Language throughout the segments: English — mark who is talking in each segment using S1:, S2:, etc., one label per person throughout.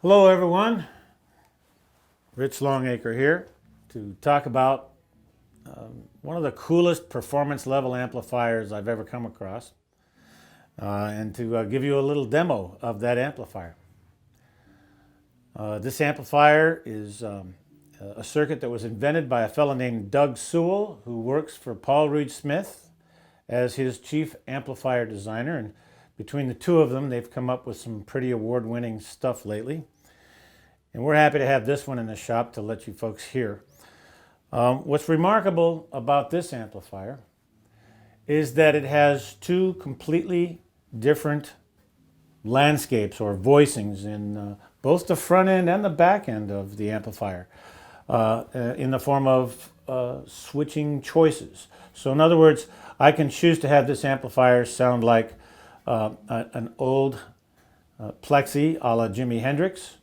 S1: Hello everyone, Rich Longacre here to talk about one of the coolest performance level amplifiers I've ever come across and to give you a little demo of that amplifier. This amplifier is a circuit that was invented by a fellow named Doug Sewell, who works for Paul Reed Smith as his chief amplifier designer, and between the two of them they've come up with some pretty award-winning stuff lately. And we're happy to have this one in the shop to let you folks hear. What's remarkable about this amplifier is that it has two completely different landscapes or voicings in both the front end and the back end of the amplifier in the form of switching choices. So in other words, I can choose to have this amplifier sound like an old Plexi a la Jimi Hendrix,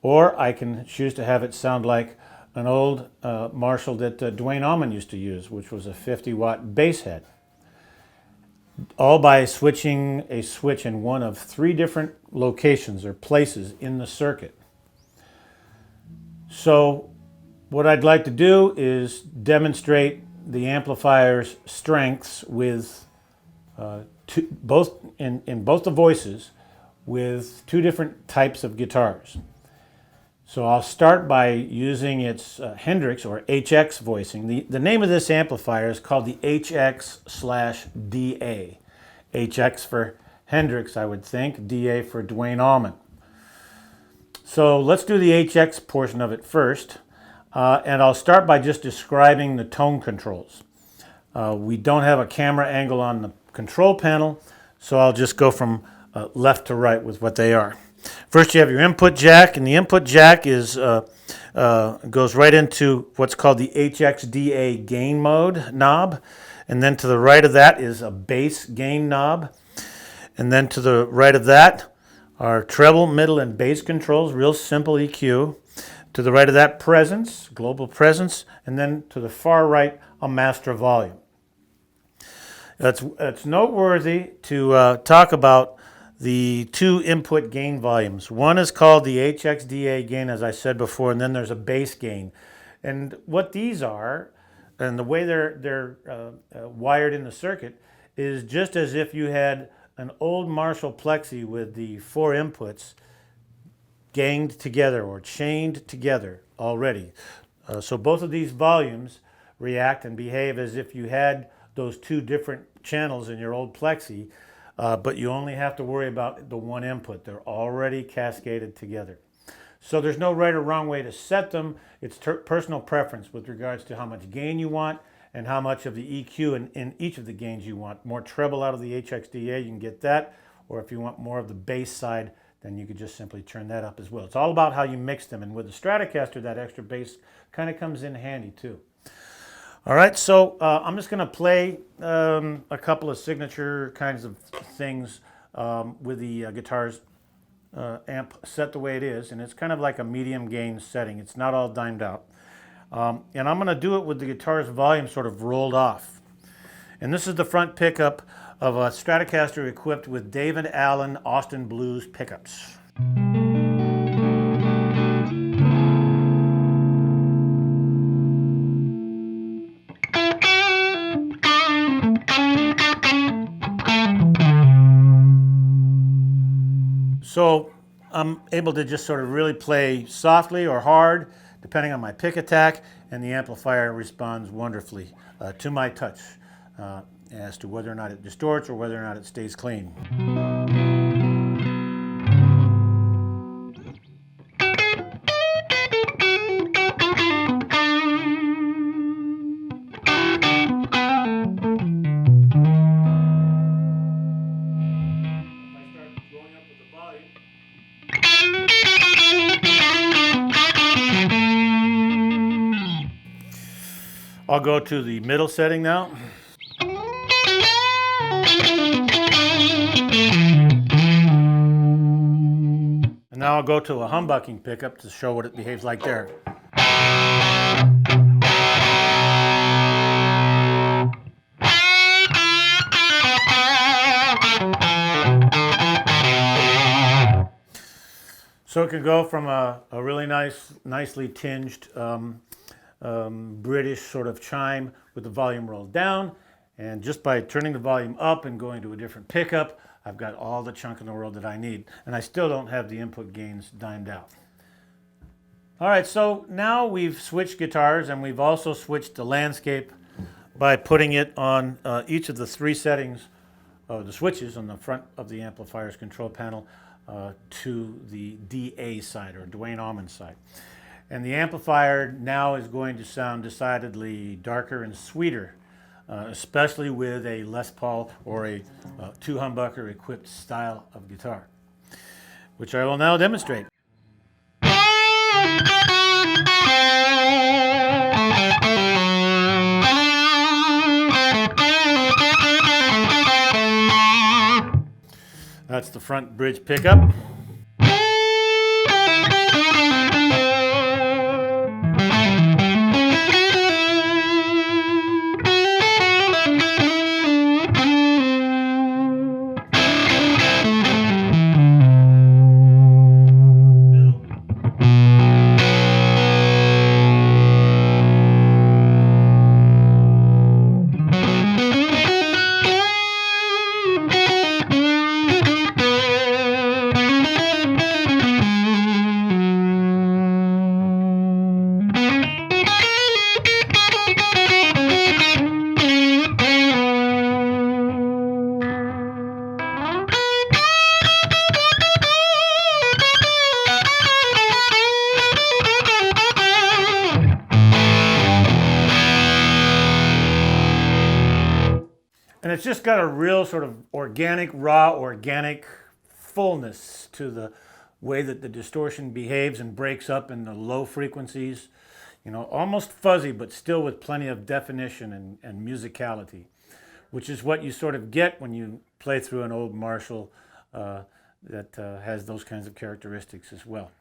S1: or I can choose to have it sound like an old Marshall that Dwayne Allman used to use, which was a 50-watt bass head. All by switching a switch in one of three different locations or places in the circuit. So what I'd like to do is demonstrate the amplifier's strengths with both the voices with two different types of guitars. So I'll start by using its Hendrix or HX voicing. The name of this amplifier is called the HX/DA. HX for Hendrix, I would think, DA for Dwayne Allman. So let's do the HX portion of it first. And I'll start by just describing the tone controls. We don't have a camera angle on the control panel, so I'll just go from left to right with what they are. First, you have your input jack, and the input jack goes right into what's called the HXDA gain mode knob, and then to the right of that is a bass gain knob, and then to the right of that are treble, middle, and bass controls, real simple EQ. To the right of that, presence, global presence, and then to the far right, a master volume. It's noteworthy to talk about the two input gain volumes. One is called the HXDA gain, as I said before, and then there's a bass gain. And what these are, and the way they're wired in the circuit, is just as if you had an old Marshall Plexi with the four inputs gained together or chained together already. So both of these volumes react and behave as if you had those two different channels in your old Plexi, but you only have to worry about the one input. They're already cascaded together. So there's no right or wrong way to set them. It's personal preference with regards to how much gain you want and how much of the EQ in each of the gains you want. More treble out of the HXDA, you can get that. Or if you want more of the bass side, then you could just simply turn that up as well. It's all about how you mix them. And with the Stratocaster, that extra bass kind of comes in handy too. All right, so I'm just going to play a couple of signature kinds of things with the guitar's amp set the way it is, and it's kind of like a medium gain setting. It's not all dimed out. And I'm going to do it with the guitar's volume sort of rolled off. And this is the front pickup of a Stratocaster equipped with David Allen Austin Blues pickups. So I'm able to just sort of really play softly or hard, depending on my pick attack, and the amplifier responds wonderfully to my touch as to whether or not it distorts or whether or not it stays clean. I'll go to the middle setting now. And now I'll go to a humbucking pickup to show what it behaves like there. So it can go from a really nicely tinged British sort of chime with the volume rolled down, and just by turning the volume up and going to a different pickup, I've got all the chunk in the world that I need, and I still don't have the input gains dimed out. All right, so now we've switched guitars, and we've also switched the landscape by putting it on each of the three settings of the switches on the front of the amplifier's control panel to the DA side, or Dwayne Allman side. And the amplifier now is going to sound decidedly darker and sweeter, especially with a Les Paul or a two humbucker equipped style of guitar, which I will now demonstrate. That's the front bridge pickup. And it's just got a real sort of raw organic fullness to the way that the distortion behaves and breaks up in the low frequencies. You know, almost fuzzy, but still with plenty of definition and musicality, which is what you sort of get when you play through an old Marshall that has those kinds of characteristics as well.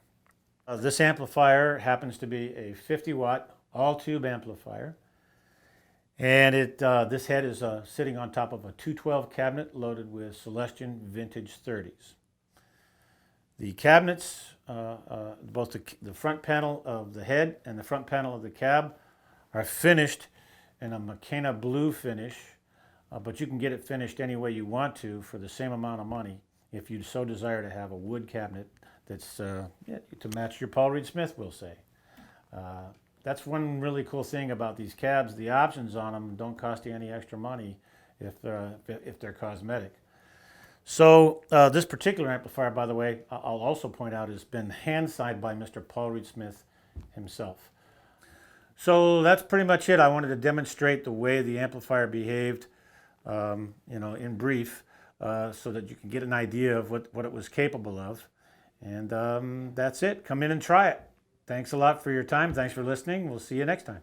S1: This amplifier happens to be a 50-watt all-tube amplifier. And this head is sitting on top of a 212 cabinet loaded with Celestion Vintage 30s. The cabinets, both the front panel of the head and the front panel of the cab, are finished in a Makena blue finish, but you can get it finished any way you want to for the same amount of money if you so desire to have a wood cabinet that's to match your Paul Reed Smith, we'll say. That's one really cool thing about these cabs. The options on them don't cost you any extra money if they're cosmetic. So this particular amplifier, by the way, I'll also point out, has been hand-signed by Mr. Paul Reed Smith himself. So that's pretty much it. I wanted to demonstrate the way the amplifier behaved, in brief, so that you can get an idea of what it was capable of. And that's it. Come in and try it. Thanks a lot for your time. Thanks for listening. We'll see you next time.